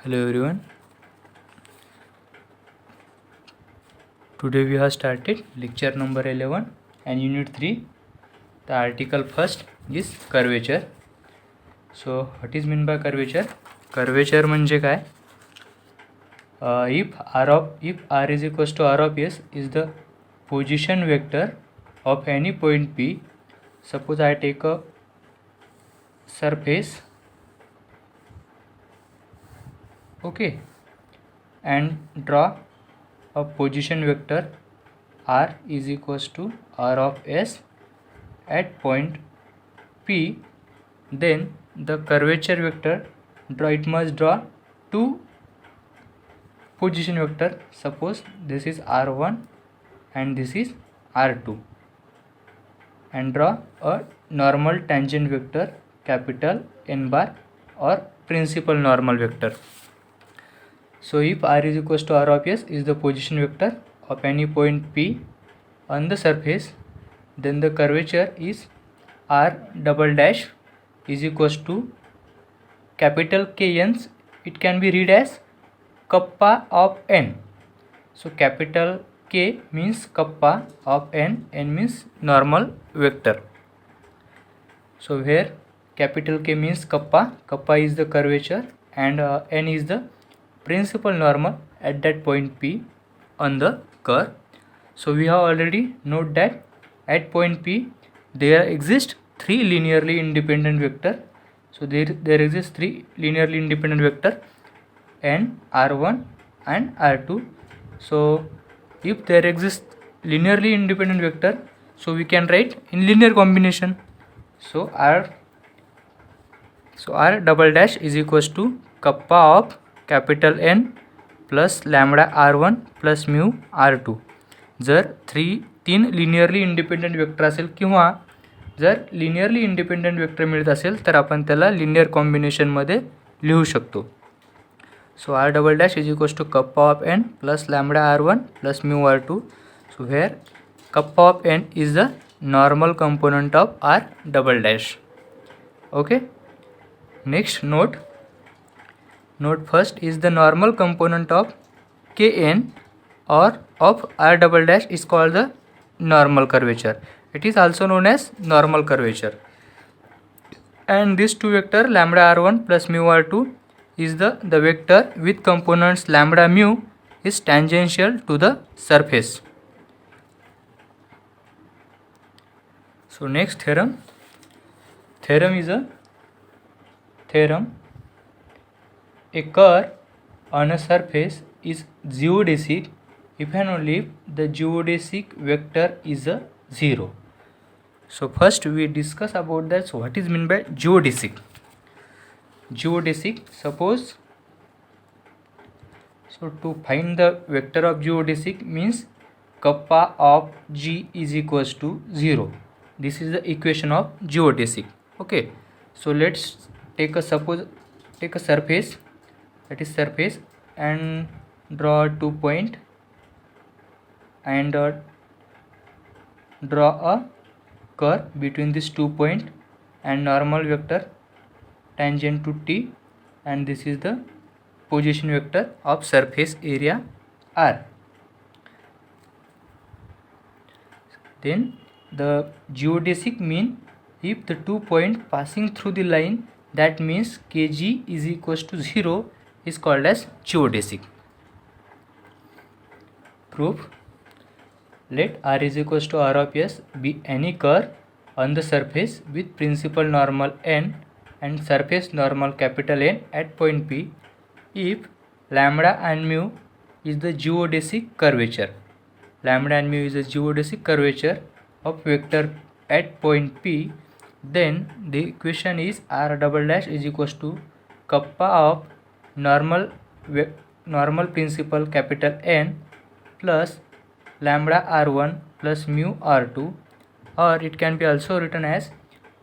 Hello everyone. Today we have started lecture number 11 and unit 3. The article first is curvature. So what is meant by curvature? Curvature म्हणजे काय? If r is equals to r of s is the position vector of any point P. Suppose I take a surface, okay, and draw a position vector r is equals to r of s at point P, then the curvature vector must draw two position vector. Suppose this is r1 and this is r2, and draw a normal tangent vector capital N bar or principal normal vector. So if r is equals to r of s is the position vector of any point P on the surface, then the curvature is r double dash is equals to capital Kn. It can be read as kappa of n. So capital K means kappa of n, n means normal vector. So here capital K means kappa is the curvature, and n is the principal normal at that point P on the curve. So we have already noted that at point P there exist three linearly independent vector. So there exist three linearly independent vector n, r1 and r2. So if there exists linearly independent vector, so we can write in linear combination. So r double dash is equals to kappa of capital N plus lambda r1 plus mu r2. जर तीन linearly independent vector असेल किंवा जर linearly independent vector मिळत असेल तर आपण त्याला लिनियर कॉम्बिनेशनमध्ये लिहू शकतो. सो r double dash is equals to kappa of n plus lambda r1 plus mu r2. So here kappa of n is the normal component of r double dash. Okay. Next note first is the normal component of Kn or of r double dash is called the normal curvature. It is also known as normal curvature. And this two vector lambda r1 plus mu r2 is the vector with components lambda mu is tangential to the surface. So next theorem is a theorem. A curve on a surface is geodesic if and only if the geodesic vector is a 0. So first we discuss about that. So what is meant by geodesic? Suppose, so to find the vector of geodesic means kappa of g is equals to 0. This is the equation of geodesic. Okay, so let's take a surface, that is surface, and draw 2 point and draw a curve between these 2 point and normal vector tangent to T, and this is the position vector of surface area R. Then the geodesic mean if the 2 point passing through the line, that means Kg is equals to 0 is called as geodesic. Proof: let r is equals to r of s be any curve on the surface with principal normal n and surface normal capital N at point P if lambda and mu is the geodesic curvature. Lambda and mu is the geodesic curvature of vector at point P, then the equation is r double dash is equals to kappa of normal principal capital N plus lambda r1 plus mu r2, or it can be also written as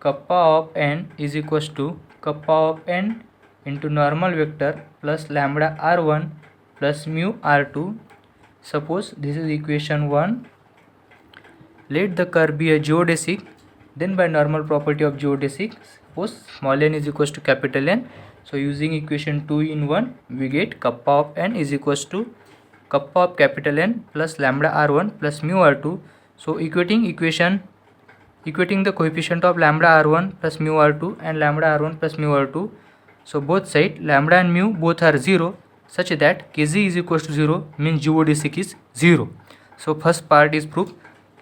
kappa of n is equals to kappa of n into normal vector plus lambda r1 plus mu r2. Suppose this is equation 1. Let the curve be a geodesic, then by normal property of geodesic, suppose small n is equals to capital N, So using equation 2 in 1, we get kappa of n is equals to kappa of capital N plus lambda r1 plus mu r2. So equating the coefficient of lambda r1 plus mu r2 and lambda r1 plus mu r2. So both side lambda and mu both are 0, such that kg is equals to 0 means geodesic is 0. So first part is proved.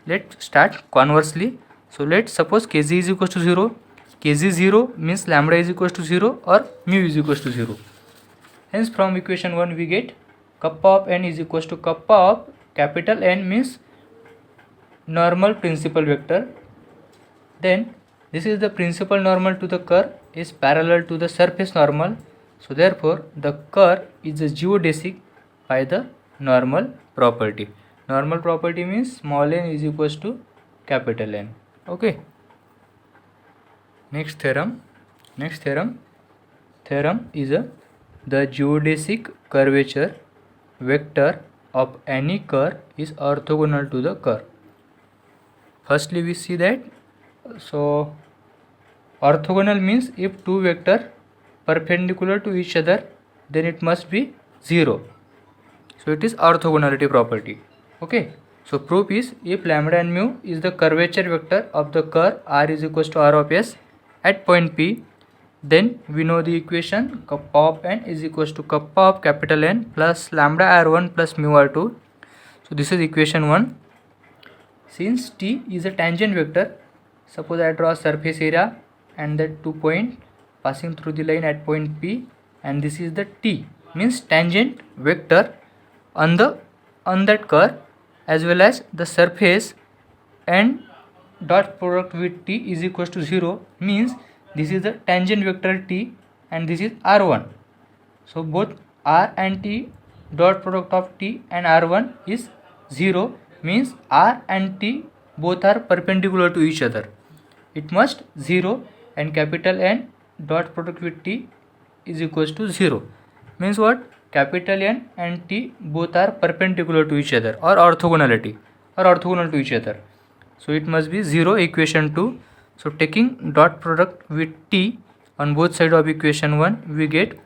Let's start conversely. So let's suppose kg is equals to 0. Kg 0 means lambda is equals to 0 or mu is equals to 0. Hence from equation 1 we get kappa of n is equals to kappa of capital N means normal principal vector. Then this is the principal normal to the curve is parallel to the surface normal. So therefore the curve is a geodesic by the normal property. Normal property means small n is equals to capital N. Okay. Next theorem is the geodesic curvature vector of any curve is orthogonal to the curve. Firstly we see that, so orthogonal means if two vectors perpendicular to each other, then it must be 0. So it is orthogonality property. Okay. So proof is if lambda and mu is the curvature vector of the curve r is equals to r of s at point P, then we know the equation kappa of n is equals to kappa of capital N plus lambda r1 plus mu r2. So this is equation 1. Since t is a tangent vector, suppose I draw a surface area and the 2 points passing through the line at point P, and this is the t means tangent vector on that curve as well as the surface, and dot product with t is equals to 0 means this is the tangent vector t and this is r1. So both r and t dot product of t and r1 is 0 means r and t both are perpendicular to each other. It must 0 and capital N dot product with t is equals to 0 means what? Capital N and t both are perpendicular to each other or orthogonal to each other. So it must be 0 equation 2. So taking dot product with t on both side of equation 1 we get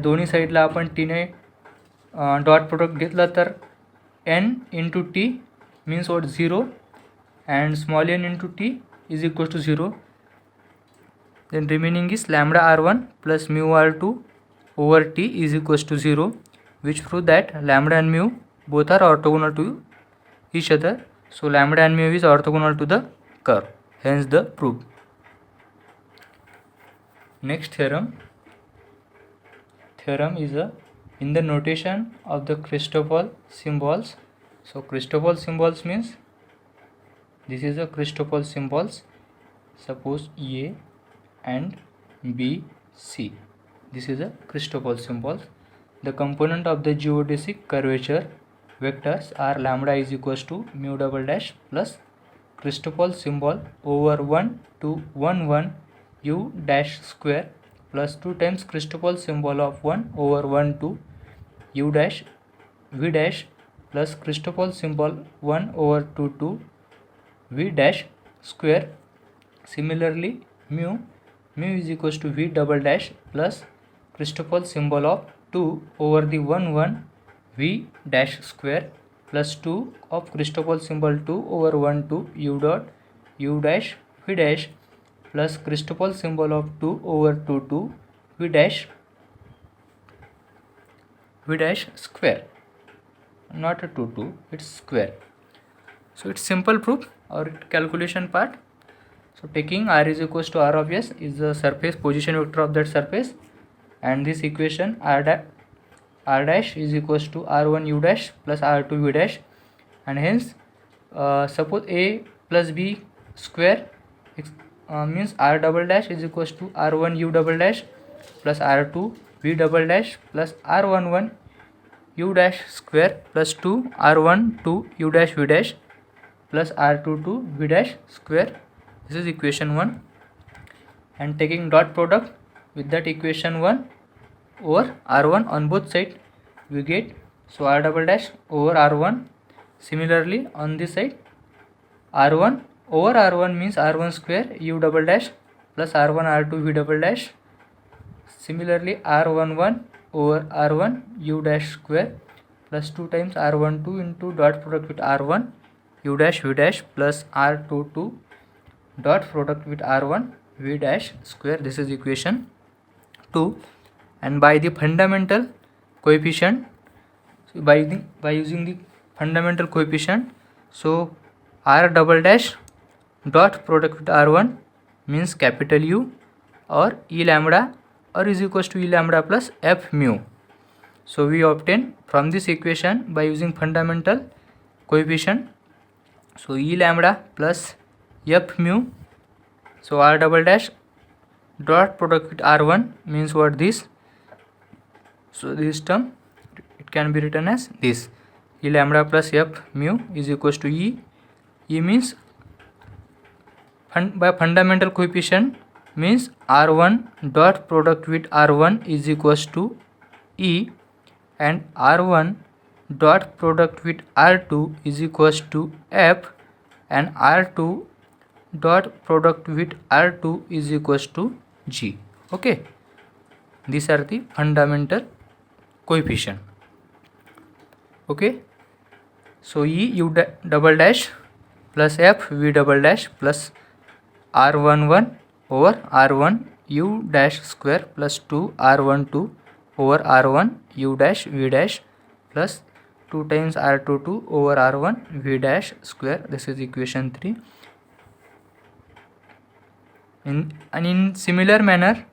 दोन्ही साईडला आपण t ने dot product घेतला तर n into t means what? 0 and small n into t is equals to 0. Then remaining is lambda r1 plus mu r2 over t is equals to 0, which prove that lambda and mu both are orthogonal to each other. So lambda and mu is orthogonal to the curve, hence the proof. Next theorem is in the notation of the Christoffel symbols. So Christoffel symbols means this is a Christoffel symbols. Suppose A and B, C. This is a Christoffel symbols. The component of the geodesic curvature vectors are lambda is equals to mu double dash plus Christoffel symbol over 1 to 1 1 u dash square plus 2 times Christoffel symbol of 1 over 1 to u dash v dash plus Christoffel symbol 1 over 2 to v dash square. Similarly mu is equals to v double dash plus Christoffel symbol of 2 over the 1 1 v dash square plus 2 of Christoffel symbol 2 over 1 to u dot u dash v dash plus Christoffel symbol of 2 over 2 to v dash square, not a 2 2, it's square. So it's simple proof or calculation part. So taking r is equals to r of s is the surface position vector of that surface, and this equation r dash is equals to r1 u dash plus r2 v dash, and hence suppose a plus b square means r double dash is equals to r1 u double dash plus r2 v double dash plus r11 u dash square plus 2 r1 2 u dash v dash plus r22 v dash square. This is equation 1, and taking dot product with that equation 1 over r1 on both sides we get, so r double dash over r1. Similarly on this side r1 over r1 means r1 square u double dash plus r1 r2 v double dash Similarly, r11 over r1 u dash square plus 2 times r12 into dot product with r1 u dash v dash plus r22 dot product with r1 v dash square. This is equation 2. And by the fundamental coefficient, so by using the fundamental coefficient, so r double dash dot product with r1 means capital U or E lambda or is equals to E lambda plus F mu. So we obtain from this equation by using fundamental coefficient, so E lambda plus F mu. So r double dash dot product with r1 means what? This. So this term, it can be written as this: E lambda plus F mu is equals to E. E means by fundamental coefficient means r1 dot product with r1 is equals to E, and r1 dot product with r2 is equals to F, and r2 dot product with r2 is equals to G. Okay, these are the fundamental coefficient. Okay, so E u double dash plus F v double dash plus r11 over r1 u dash square plus 2 r12 over r1 u dash v dash plus 2 times r22 over r1 v dash square. This is equation 3. In similar manner,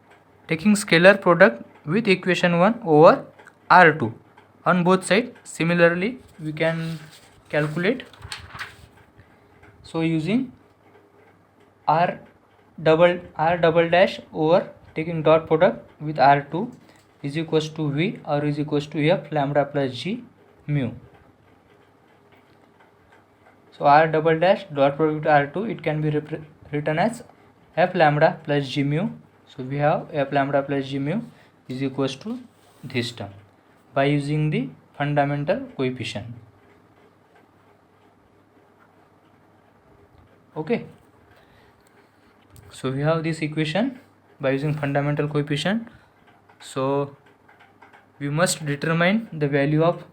taking scalar product with equation 1 over r2 on both sides, similarly we can calculate. So using r double dash over taking dot product with r2 is equals to v or is equals to f lambda plus g mu. So r double dash dot product with r2, it can be written as f lambda plus g mu. So we have f lambda plus g mu is equals to this term by using the fundamental coefficient. Okay, so we have this equation by using fundamental coefficient. So we must determine the value of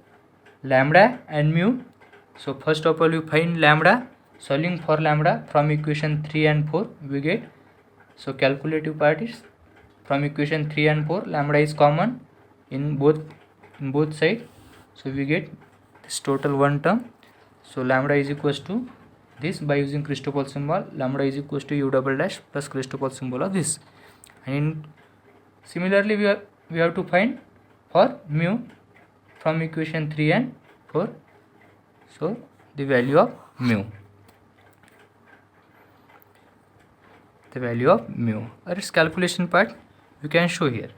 lambda and mu. So first of all, we find lambda. Solving for lambda from equation 3 and 4 we get. So calculative part is from equation 3 and 4, lambda is common in both sides. So we get this total one term. So lambda is equals to this by using Christoffel symbol. Lambda is equals to u double dash plus Christoffel symbol of this. And similarly we have to find for mu from equation 3 and 4. So the value of mu. The value of mu or its calculation part we can show here.